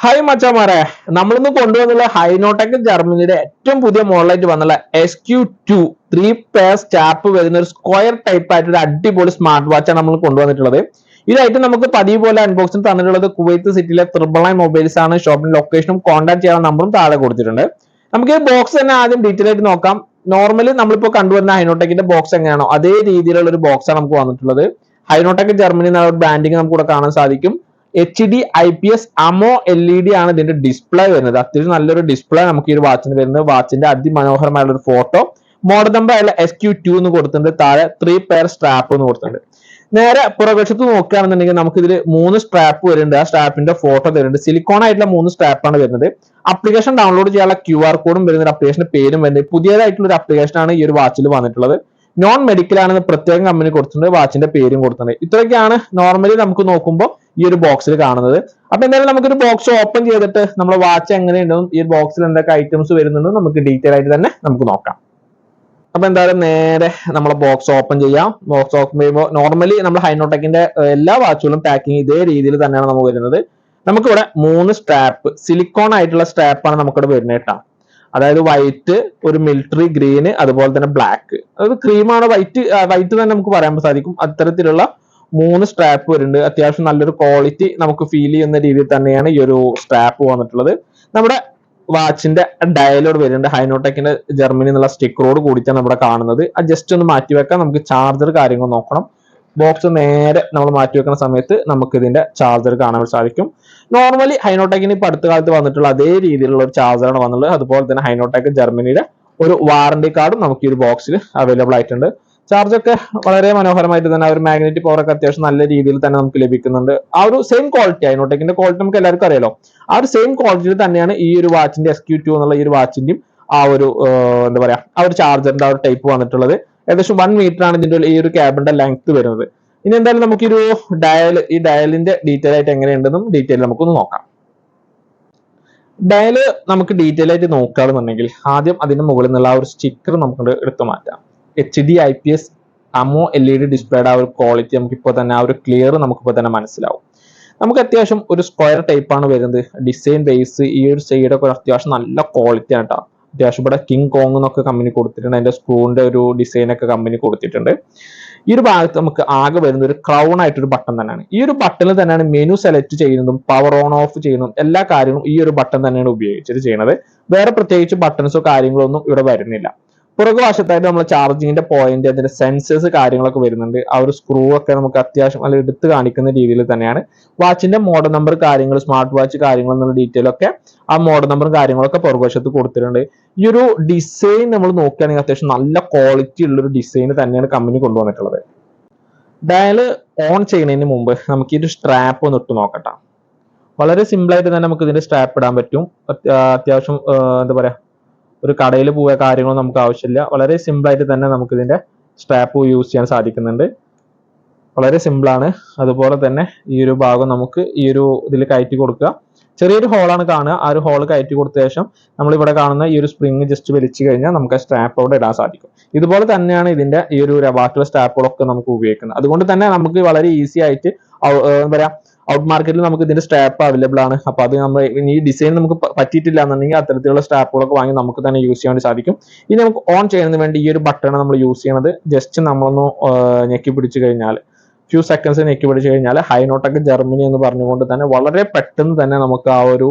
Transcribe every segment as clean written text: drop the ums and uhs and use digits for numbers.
Hi മച്ചാമാരെ, നമ്മളിന്ന് കൊണ്ടുവന്നുള്ള ഹൈനോടെക് ജർമ്മനിയുടെ ഏറ്റവും പുതിയ മോഡലായിട്ട് വന്നുള്ള SQ2 3 പെയർ സ്റ്റാപ്പ് വരുന്ന ഒരു സ്ക്വയർ ടൈപ്പ് ആയിട്ട് ഒരു അടിപൊളി സ്മാർട്ട് വാച്ചാണ് നമ്മൾ കൊണ്ടുവന്നിട്ടുള്ളത്. ഇതായിട്ട് നമുക്ക് പതിവ് പോലെ അൺബോക്സിൽ തന്നിട്ടുള്ളത് കുവൈത്ത് സിറ്റിയിലെ ത്രിബിൾ9 മൊബൈൽസ് ആണ്. ഷോപ്പിന്റെ ലൊക്കേഷനും കോൺടാക്ട് ചെയ്യാൻ നമ്പറും താഴെ കൊടുത്തിട്ടുണ്ട്. നമുക്ക് ഈ ബോക്സ് തന്നെ ആദ്യം ഡീറ്റെയിൽ ആയിട്ട് നോക്കാം. നോർമലി നമ്മളിപ്പോൾ കണ്ടുവരുന്ന ഹൈനോടെക്കിന്റെ ബോക്സ് എങ്ങനെയാണോ അതേ രീതിയിലുള്ള ഒരു ബോക്സ് ആണ് നമുക്ക് വന്നിട്ടുള്ളത്. ഹൈനോടെക് ജർമ്മനി എന്ന ബ്രാൻഡിങ് നമുക്ക് ഇവിടെ കാണാൻ സാധിക്കും. HD IPS AMO LED ആണ് ഇതിന്റെ ഡിസ്പ്ലേ വരുന്നത്. അത്യാവശ്യം നല്ലൊരു ഡിസ്പ്ലേ നമുക്ക് ഈ ഒരു വാച്ചിന് വരുന്നത്. വാച്ചിന്റെ അതിമനോഹരമായുള്ള ഒരു ഫോട്ടോ, മോഡൽ നമ്പർ അല്ല SQ2 എന്ന് കൊടുത്തിട്ടുണ്ട്. താഴെ 3 പെയർ സ്ട്രാപ്പ് എന്ന് കൊടുത്തിട്ടുണ്ട്. നേരെ പുറകുവശത്ത് നോക്കുകയാണെന്നുണ്ടെങ്കിൽ നമുക്ക് ഇതിൽ 3 സ്ട്രാപ്പ് വരുന്നുണ്ട്. ആ സ്ട്രാപ്പിന്റെ ഫോട്ടോ തരുന്നുണ്ട്. സിലിക്കോൺ ആയിട്ടുള്ള 3 സ്ട്രാപ്പാണ് വരുന്നത്. ആപ്ലിക്കേഷൻ ഡൗൺലോഡ് ചെയ്യാനുള്ള QR കോഡും വരുന്നത്, ആപ്ലിക്കേഷന്റെ പേരും വരുന്നത്. പുതിയതായിട്ടുള്ള ഒരു ആപ്ലിക്കേഷൻ ആണ് ഈ ഒരു വാച്ചിൽ വന്നിട്ടുള്ളത്. നോൺ മെഡിക്കൽ ആണെന്ന് പ്രത്യേകം കമ്പനി കൊടുത്തിട്ടുണ്ട്. വാച്ചിന്റെ പേരും കൊടുത്തിട്ടുണ്ട്. ഇത്രയൊക്കെയാണ് നോർമലി നമുക്ക് നോക്കുമ്പോൾ ഈ ഒരു ബോക്സിൽ കാണുന്നത്. അപ്പൊ എന്തായാലും നമുക്കൊരു ബോക്സ് ഓപ്പൺ ചെയ്തിട്ട് നമ്മുടെ വാച്ച് എങ്ങനെയുണ്ടെന്നും ഈ ബോക്സിൽ എന്തൊക്കെ ഐറ്റംസ് വരുന്നുണ്ടെന്നും നമുക്ക് ഡീറ്റെയിൽ ആയിട്ട് തന്നെ നമുക്ക് നോക്കാം. അപ്പൊ എന്തായാലും നേരെ നമ്മളെ ബോക്സ് ഓപ്പൺ ചെയ്യാം. ബോക്സ് ഓപ്പൺ ചെയ്യുമ്പോൾ നോർമലി നമ്മൾ ഹൈനോടെക്കിന്റെ എല്ലാ വാച്ചുകളും പാക്കിങ് ഇതേ രീതിയിൽ തന്നെയാണ് നമുക്ക് വരുന്നത്. നമുക്കിവിടെ 3 സ്ട്രാപ്പ്, സിലിക്കോൺ ആയിട്ടുള്ള സ്ട്രാപ്പാണ് നമുക്കിവിടെ വരുന്നത് കേട്ടോ. അതായത് വൈറ്റ്, ഒരു മിലിറ്ററി ഗ്രീന്, അതുപോലെ തന്നെ ബ്ലാക്ക്. അതായത് ക്രീമാണ്, വൈറ്റ് തന്നെ നമുക്ക് പറയാൻ സാധിക്കും. അത്തരത്തിലുള്ള 3 സ്ട്രാപ്പ് വരുന്നുണ്ട്. അത്യാവശ്യം നല്ലൊരു ക്വാളിറ്റി നമുക്ക് ഫീൽ ചെയ്യുന്ന രീതിയിൽ തന്നെയാണ് ഈ ഒരു സ്ട്രാപ്പ് വന്നിട്ടുള്ളത്. നമ്മുടെ വാച്ചിന്റെ ഡയലോഡ് വരുന്നുണ്ട്. ഹൈനോടെക്കിന്റെ ജർമ്മനി എന്നുള്ള സ്റ്റിക്കറോട് കൂടിയിട്ടാണ് നമ്മുടെ കാണുന്നത്. അത് ജസ്റ്റ് ഒന്ന് മാറ്റി വെക്കാം. നമുക്ക് ചാർജർ കാര്യങ്ങൾ നോക്കണം. ബോക്സ് നേരെ നമ്മൾ മാറ്റി വെക്കുന്ന സമയത്ത് നമുക്ക് ഇതിന്റെ ചാർജർ കാണാൻ സാധിക്കും. നോർമലി ഹൈനോടെക്കിന് ഇപ്പൊ അടുത്ത കാലത്ത് വന്നിട്ടുള്ള അതേ രീതിയിലുള്ള ഒരു ചാർജറാണ് വന്നുള്ളത്. അതുപോലെ തന്നെ ഹൈനോടെക് ജർമ്മനിയുടെ ഒരു വാറന്റി കാർഡും നമുക്ക് ഈ ഒരു ബോക്സിൽ അവൈലബിൾ ആയിട്ടുണ്ട്. ചാർജൊക്കെ വളരെ മനോഹരമായിട്ട് തന്നെ ഒരു മാഗ്നറ്റിക് പവർ ഒക്കെ അത്യാവശ്യം നല്ല രീതിയിൽ തന്നെ നമുക്ക് ലഭിക്കുന്നുണ്ട്. ആ ഒരു സെയിം ക്വാളിറ്റി, ഹൈനോടെക്കിന്റെ ക്വാളിറ്റി നമുക്ക് എല്ലാവർക്കും അറിയാലോ. ആ ഒരു സെയിം ക്വാളിറ്റിയിൽ തന്നെയാണ് ഈ ഒരു വാച്ചിന്റെ SQ2 എന്നുള്ള ഈ ഒരു വാച്ചിന്റെയും ആ ഒരു എന്താ പറയാ ആ ഒരു ചാർജറിന്റെ ആ ഒരു ടൈപ്പ് വന്നിട്ടുള്ളത്. ഏകദേശം 1 മീറ്റർ ആണ് ഇതിന്റെ ഈ ഒരു കേബിളിന്റെ ലെങ്ത് വരുന്നത്. ഇനി എന്തായാലും നമുക്കൊരു ഈ ഡയലിന്റെ ഡീറ്റെയിൽ ആയിട്ട് എങ്ങനെയുണ്ടെന്നും ഡീറ്റെയിൽ നമുക്കൊന്ന് നോക്കാം. ഡയല് നമുക്ക് ഡീറ്റെയിൽ ആയിട്ട് നോക്കുകയാണെന്നുണ്ടെങ്കിൽ ആദ്യം അതിന്റെ മുകളിൽ നിന്നുള്ള ആ ഒരു സ്റ്റിക്കർ നമുക്ക് എടുത്തു മാറ്റാം. HD IPS AMO LED ഡിസ്പ്ലേയുടെ ആ ഒരു ക്വാളിറ്റി നമുക്കിപ്പോൾ തന്നെ ആ ഒരു ക്ലിയർ നമുക്കിപ്പോൾ തന്നെ മനസ്സിലാവും. നമുക്ക് അത്യാവശ്യം ഒരു സ്ക്വയർ ടൈപ്പ് ആണ് വരുന്നത്. ഡിസൈൻ ബേസ് ഈ ഒരു സൈഡൊക്കെ അത്യാവശ്യം നല്ല ക്വാളിറ്റി ആണ് കേട്ടോ. അത്യാവശ്യം ഇവിടെ കിങ് കോങ് എന്നൊക്കെ കമ്പനി കൊടുത്തിട്ടുണ്ട്. അതിന്റെ സ്ക്രൂവിന്റെ ഒരു ഡിസൈൻ ഒക്കെ കമ്പനി കൊടുത്തിട്ടുണ്ട്. ഈ ഒരു ഭാഗത്ത് നമുക്ക് ആകെ വരുന്ന ഒരു ക്രൗൺ ആയിട്ടൊരു ബട്ടൺ തന്നെയാണ്. ഈ ഒരു ബട്ടണിൽ തന്നെയാണ് മെനു സെലക്ട് ചെയ്യുന്നതും പവർ ഓൺ ഓഫ് ചെയ്യുന്നതും എല്ലാ കാര്യങ്ങളും ഈ ഒരു ബട്ടൺ തന്നെയാണ് ഉപയോഗിച്ചിട്ട് ചെയ്യുന്നത്. വേറെ പ്രത്യേകിച്ച് ബട്ടൺസോ കാര്യങ്ങളോ ഒന്നും ഇവിടെ വരുന്നില്ല. പുറകുവശത്തായിട്ട് നമ്മൾ ചാർജിങ്ങിന്റെ പോയിന്റ്, അതിന്റെ സെൻസേഴ്സ് കാര്യങ്ങളൊക്കെ വരുന്നുണ്ട്. ആ ഒരു സ്ക്രൂ ഒക്കെ നമുക്ക് അത്യാവശ്യം നല്ല എടുത്ത് കാണിക്കുന്ന രീതിയിൽ തന്നെയാണ്. വാച്ചിന്റെ മോഡൽ നമ്പർ കാര്യങ്ങൾ, സ്മാർട്ട് വാച്ച് കാര്യങ്ങൾ എന്നുള്ള ഡീറ്റെയിൽ ഒക്കെ ആ മോഡൽ നമ്പറും കാര്യങ്ങളൊക്കെ പുറകുവശത്ത് കൊടുത്തിട്ടുണ്ട്. ഈ ഒരു ഡിസൈൻ നമ്മൾ നോക്കുകയാണെങ്കിൽ അത്യാവശ്യം നല്ല ക്വാളിറ്റി ഉള്ള ഒരു ഡിസൈൻ തന്നെയാണ് കമ്പനി കൊണ്ടുവന്നിട്ടുള്ളത്. ഡയല് ഓൺ ചെയ്യുന്നതിന് മുമ്പ് നമുക്ക് ഈ ഒരു സ്ട്രാപ്പ് ഒന്ന് ഇട്ട് നോക്കട്ടെ. വളരെ സിമ്പിൾ ആയിട്ട് തന്നെ നമുക്ക് ഇതിന്റെ സ്ട്രാപ്പ് ഇടാൻ പറ്റും. അത്യാവശ്യം എന്താ പറയാ ഒരു കടയിൽ പോയ കാര്യങ്ങളൊന്നും നമുക്ക് ആവശ്യമില്ല. വളരെ സിമ്പിൾ ആയിട്ട് തന്നെ നമുക്ക് ഇതിന്റെ സ്ട്രാപ്പ് യൂസ് ചെയ്യാൻ സാധിക്കുന്നുണ്ട്. വളരെ സിമ്പിൾ ആണ്. അതുപോലെ തന്നെ ഈ ഒരു ഭാഗം നമുക്ക് ഈ ഒരു ഇതിൽ കയറ്റി കൊടുക്കുക. ചെറിയൊരു ഹോളാണ് കാണുക. ആ ഒരു ഹോൾ കയറ്റി കൊടുത്ത ശേഷം നമ്മൾ ഇവിടെ കാണുന്ന ഈ ഒരു സ്പ്രിങ് ജസ്റ്റ് വലിച്ചു കഴിഞ്ഞാൽ നമുക്ക് ആ സ്ട്രാപ്പ് അവിടെ ഇടാൻ സാധിക്കും. ഇതുപോലെ തന്നെയാണ് ഇതിന്റെ ഈ ഒരു ബാക്കിയുള്ള സ്ട്രാപ്പുകളൊക്കെ നമുക്ക് ഉപയോഗിക്കുന്നത്. അതുകൊണ്ട് തന്നെ നമുക്ക് വളരെ ഈസി ആയിട്ട് എന്താ പറയാ ഔട്ട് മാർക്കറ്റിൽ നമുക്ക് ഇതിന്റെ സ്ട്രാപ്പ് അവൈലബിൾ ആണ്. അപ്പൊ അത് നമ്മൾ ഈ ഡിസൈൻ നമുക്ക് പറ്റിയിട്ടില്ല എന്നുണ്ടെങ്കിൽ അത്തരത്തിലുള്ള സ്ട്രാപ്പുകളൊക്കെ വാങ്ങി നമുക്ക് തന്നെ യൂസ് ചെയ്യാൻ വേണ്ടി സാധിക്കും. ഇനി നമുക്ക് ഓൺ ചെയ്യുന്നതിന് വേണ്ടി ഈ ഒരു ബട്ടൺ നമ്മൾ യൂസ് ചെയ്യണത് ജസ്റ്റ് നമ്മളൊന്ന് ഞെക്കി പിടിച്ചു കഴിഞ്ഞാൽ, ഫ്യൂ സെക്കൻഡ്സ് ഞെക്കി പിടിച്ചു കഴിഞ്ഞാൽ ഹൈനോടെക് ജർമ്മനി എന്ന് പറഞ്ഞുകൊണ്ട് തന്നെ വളരെ പെട്ടെന്ന് തന്നെ നമുക്ക് ആ ഒരു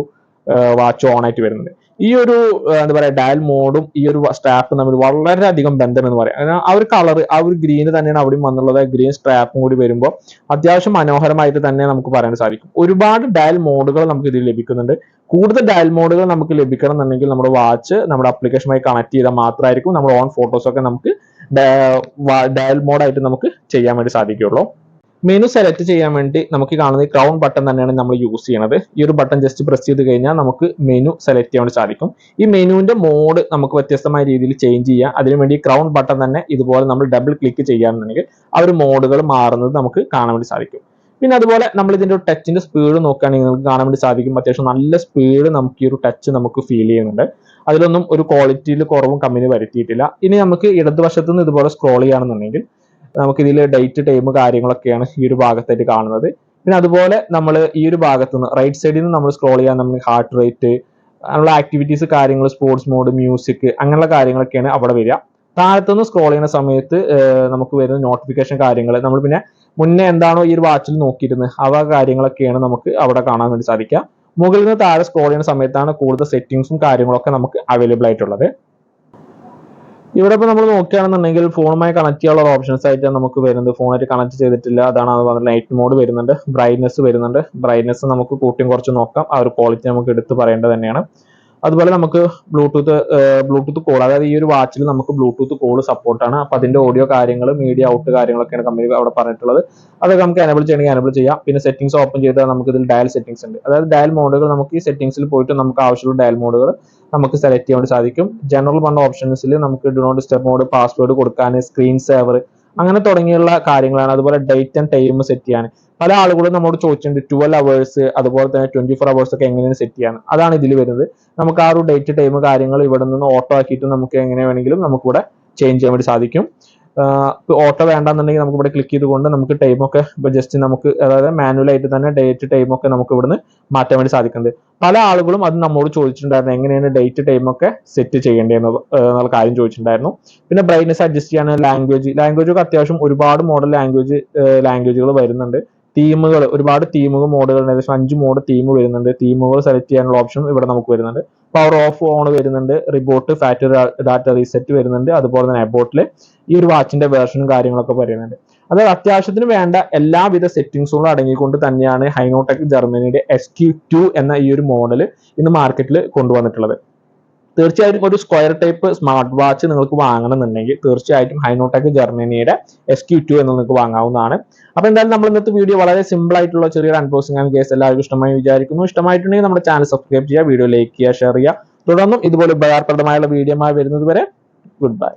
വാച്ച് ഓൺ ആയിട്ട് വരുന്നുണ്ട്. ഈ ഒരു എന്താ പറയാ ഡയൽ മോഡും ഈ ഒരു സ്ട്രാപ്പും തമ്മിൽ വളരെയധികം ബന്ധം എന്ന് പറയാം. ആ ഒരു കളർ, ആ ഒരു ഗ്രീന് തന്നെയാണ് അവിടെയും വന്നുള്ളത്. ഗ്രീൻ സ്ട്രാപ്പും കൂടി വരുമ്പോൾ അത്യാവശ്യം മനോഹരമായിട്ട് തന്നെ നമുക്ക് പറയാൻ സാധിക്കും. ഒരുപാട് ഡയൽ മോഡുകൾ നമുക്ക് ഇതിൽ ലഭിക്കുന്നുണ്ട്. കൂടുതൽ ഡയൽ മോഡുകൾ നമുക്ക് ലഭിക്കണം എന്നുണ്ടെങ്കിൽ നമ്മുടെ വാച്ച് നമ്മുടെ ആപ്ലിക്കേഷനുമായി കണക്ട് ചെയ്താൽ മാത്രമായിരിക്കും നമ്മുടെ ഓൺ ഫോട്ടോസ് ഒക്കെ നമുക്ക് ഡയൽ മോഡായിട്ട് നമുക്ക് ചെയ്യാൻ വേണ്ടി സാധിക്കുകയുള്ളൂ. മെനു സെലക്ട് ചെയ്യാൻ വേണ്ടി നമുക്ക് കാണുന്ന ഈ ക്രൗൺ ബട്ടൺ തന്നെയാണ് നമ്മൾ യൂസ് ചെയ്യുന്നത്. ഈ ഒരു ബട്ടൺ ജസ്റ്റ് പ്രസ് ചെയ്ത് കഴിഞ്ഞാൽ നമുക്ക് മെനു സെലക്ട് ചെയ്യാൻ വേണ്ടി സാധിക്കും. ഈ മെനുവിന്റെ മോഡ് നമുക്ക് വ്യത്യസ്തമായ രീതിയിൽ ചേഞ്ച് ചെയ്യാം. അതിനുവേണ്ടി ക്രൗൺ ബട്ടൺ തന്നെ ഇതുപോലെ നമ്മൾ ഡബിൾ ക്ലിക്ക് ചെയ്യാന്നുണ്ടെങ്കിൽ ആ ഒരു മോഡുകൾ മാറുന്നത് നമുക്ക് കാണാൻ വേണ്ടി സാധിക്കും. പിന്നെ അതുപോലെ നമ്മൾ ഇതിന്റെ ടച്ചിന്റെ സ്പീഡ് നോക്കുകയാണെങ്കിൽ നമുക്ക് കാണാൻ വേണ്ടി സാധിക്കും. അത്യാവശ്യം നല്ല സ്പീഡ് നമുക്ക് ഈ ഒരു ടച്ച് നമുക്ക് ഫീൽ ചെയ്യുന്നുണ്ട്. അതിലൊന്നും ഒരു ക്വാളിറ്റിയിൽ കുറവും കമ്പനി വരുത്തിയിട്ടില്ല. ഇനി നമുക്ക് ഇടതുവശത്ത് നിന്ന് ഇതുപോലെ സ്ക്രോൾ ചെയ്യുകയാണെന്നുണ്ടെങ്കിൽ നമുക്ക് ഇതിൽ ഡേറ്റ്, ടൈം കാര്യങ്ങളൊക്കെയാണ് ഈ ഒരു ഭാഗത്തായിട്ട് കാണുന്നത്. പിന്നെ അതുപോലെ നമ്മൾ ഈ ഒരു ഭാഗത്ത് നിന്ന് റൈറ്റ് സൈഡിൽ നിന്ന് നമ്മൾ സ്ക്രോൾ ചെയ്യാൻ നമ്മൾ ഹാർട്ട് റേറ്റ് അങ്ങനെയുള്ള ആക്ടിവിറ്റീസ് കാര്യങ്ങൾ സ്പോർട്സ് മോഡ് മ്യൂസിക് അങ്ങനെയുള്ള കാര്യങ്ങളൊക്കെയാണ് അവിടെ വരിക. താഴത്തുനിന്ന് സ്ക്രോൾ ചെയ്യുന്ന സമയത്ത് നമുക്ക് വരുന്ന നോട്ടിഫിക്കേഷൻ കാര്യങ്ങൾ നമ്മൾ പിന്നെ മുന്നേ എന്താണോ ഈ ഒരു വാച്ചിൽ നോക്കിയിരുന്നത് അവ കാര്യങ്ങളൊക്കെയാണ് നമുക്ക് അവിടെ കാണാൻ വേണ്ടി സാധിക്കുക. മുകളിൽ നിന്ന് താഴെ സ്ക്രോൾ ചെയ്യുന്ന സമയത്താണ് കൂടുതൽ സെറ്റിംഗ്സും കാര്യങ്ങളൊക്കെ നമുക്ക് അവൈലബിൾ ആയിട്ടുള്ളത്. ഇവിടെ ഇപ്പോൾ നമ്മൾ നോക്കുകയാണെന്നുണ്ടെങ്കിൽ ഫോണുമായി കണക്ട് ചെയ്യാനുള്ള ഓപ്ഷൻസ് ആയിട്ട് നമുക്ക് വരുന്നത് ഫോണായിട്ട് കണക്ട് ചെയ്തിട്ടില്ല, അതാണ് അത് പറഞ്ഞത്. ലൈറ്റ് മോഡ് വരുന്നുണ്ട്, ബ്രൈറ്റ്നസ് വരുന്നുണ്ട്. ബ്രൈറ്റ്നസ് നമുക്ക് കൂട്ടിയും കുറച്ച് നോക്കാം, ആ ഒരു ക്വാളിറ്റി നമുക്ക് എടുത്ത് പറയേണ്ടത് തന്നെയാണ്. അതുപോലെ നമുക്ക് ബ്ലൂടൂത്ത് കോൾ, അതായത് ഈ ഒരു വാച്ചിൽ നമുക്ക് ബ്ലൂടൂത്ത് കോൾ സപ്പോർട്ടാണ്. അപ്പൊ അതിന്റെ ഓഡിയോ കാര്യങ്ങൾ മീഡിയ ഔട്ട് കാര്യങ്ങളൊക്കെയാണ് കമ്പനി അവിടെ പറഞ്ഞിട്ടുള്ളത്. അതൊക്കെ നമുക്ക് എനബിൾ ചെയ്യണമെങ്കിൽ എനബിൾ ചെയ്യാം. പിന്നെ സെറ്റിംഗ്സ് ഓപ്പൺ ചെയ്താൽ നമുക്ക് ഇതിൽ ഡയൽ സെറ്റിംഗ്സ് ഉണ്ട്, അതായത് ഡയൽ മോഡുകൾ നമുക്ക് ഈ സെറ്റിംഗ്സിൽ പോയിട്ട് നമുക്ക് ആവശ്യമുള്ള ഡയൽ മോഡുകൾ നമുക്ക് സെലക്ട് ചെയ്യാൻ വേണ്ടി സാധിക്കും. ജനറൽ പറഞ്ഞ ഓപ്ഷൻസിൽ നമുക്ക് do not disturb mode, password കൊടുക്കാൻ, സ്ക്രീൻ സേവർ അങ്ങനെ തുടങ്ങിയുള്ള കാര്യങ്ങളാണ്. അതുപോലെ ഡേറ്റ് ആൻഡ് ടൈം സെറ്റ് ചെയ്യാൻ പല ആളുകളും നമ്മോട് ചോദിച്ചിട്ടുണ്ട് 12 അവേഴ്സ് അതുപോലെ തന്നെ 24 അവേഴ്സ് ഒക്കെ എങ്ങനെയാണ് സെറ്റ് ചെയ്യാൻ. അതാണ് ഇതിൽ വരുന്നത്. നമുക്ക് ആ ഒരു ഡേറ്റ് ടൈം കാര്യങ്ങൾ ഇവിടെ നിന്ന് ഓട്ടോ ആക്കിയിട്ട് നമുക്ക് എങ്ങനെ വേണമെങ്കിലും നമുക്ക് ഇവിടെ ചേഞ്ച് ചെയ്യാൻ വേണ്ടി സാധിക്കും. ഓട്ടോ വേണ്ടെന്നുണ്ടെങ്കിൽ നമുക്ക് ഇവിടെ ക്ലിക്ക് ചെയ്തുകൊണ്ട് നമുക്ക് ടൈമൊക്കെ ജസ്റ്റ് നമുക്ക് അതായത് മാനുവലായിട്ട് തന്നെ ഡേറ്റ് ടൈമൊക്കെ നമുക്ക് ഇവിടുന്ന് മാറ്റാൻ വേണ്ടി സാധിക്കുന്നത്. പല ആളുകളും അത് നമ്മോട് ചോദിച്ചിട്ടുണ്ടായിരുന്നു എങ്ങനെയാണ് ഡേറ്റ് ടൈമൊക്കെ സെറ്റ് ചെയ്യേണ്ടതെന്ന് എന്നുള്ള കാര്യം ചോദിച്ചിട്ടുണ്ടായിരുന്നു. പിന്നെ ബ്രൈറ്റ്നസ് അഡ്ജസ്റ്റ് ചെയ്യാൻ ലാംഗ്വേജൊക്കെ അത്യാവശ്യം ഒരുപാട് മോഡൽ ലാംഗ്വേജുകൾ വരുന്നുണ്ട്. തീമുകൾ ഒരുപാട് തീമുകൾ മോഡുകൾ ഏകദേശം 5 മോഡ് തീം വരുന്നുണ്ട്. തീമുകൾ സെലക്ട് ചെയ്യാനുള്ള ഓപ്ഷൻ ഇവിടെ നമുക്ക് വരുന്നുണ്ട്. പവർ ഓഫ് ഓൺ വരുന്നുണ്ട്, റിബോട്ട് ഫാക്ടറി ഡാറ്റ റീസെറ്റ് വരുന്നുണ്ട്. അതുപോലെ തന്നെ അബോട്ടിൽ ഈ ഒരു വാച്ചിന്റെ വേർഷനും കാര്യങ്ങളൊക്കെ പറയുന്നുണ്ട്. അതായത് അത്യാവശ്യത്തിന് വേണ്ട എല്ലാവിധ സെറ്റിംഗ്സുകളും അടങ്ങിക്കൊണ്ട് തന്നെയാണ് ഹൈനോടെക് ജർമ്മനിയുടെ SQ2 എന്ന ഈ ഒരു മോഡൽ ഇന്ന് മാർക്കറ്റിൽ കൊണ്ടുവന്നിട്ടുള്ളത്. തീർച്ചയായിട്ടും ഒരു സ്ക്വയർ ടൈപ്പ് സ്മാർട്ട് വാച്ച് നിങ്ങൾക്ക് വാങ്ങണമെന്നുണ്ടെങ്കിൽ തീർച്ചയായിട്ടും ഹൈനോടെക് ജർമ്മനിയുടെ SQ2 എന്ന് നിങ്ങൾക്ക് വാങ്ങാവുന്നതാണ്. അപ്പൊ എന്തായാലും നമ്മൾ ഇന്നത്തെ വീഡിയോ വളരെ സിമ്പിൾ ആയിട്ടുള്ള ചെറിയൊരു അൺബോക്സിംഗ് ആൻഡ് കേസ് എല്ലാവർക്കും ഇഷ്ടമായി വിചാരിക്കുന്നു. ഇഷ്ടമായിട്ടുണ്ടെങ്കിൽ നമ്മുടെ ചാനൽ സബ്സ്ക്രൈബ് ചെയ്യുക, വീഡിയോ ലൈക്ക് ചെയ്യുക, ഷെയർ ചെയ്യുക. തുടർന്നും ഇതുപോലെ ഉപകാരപ്രദമായുള്ള വീഡിയോ വരുന്നത് വരെ ഗുഡ് ബൈ.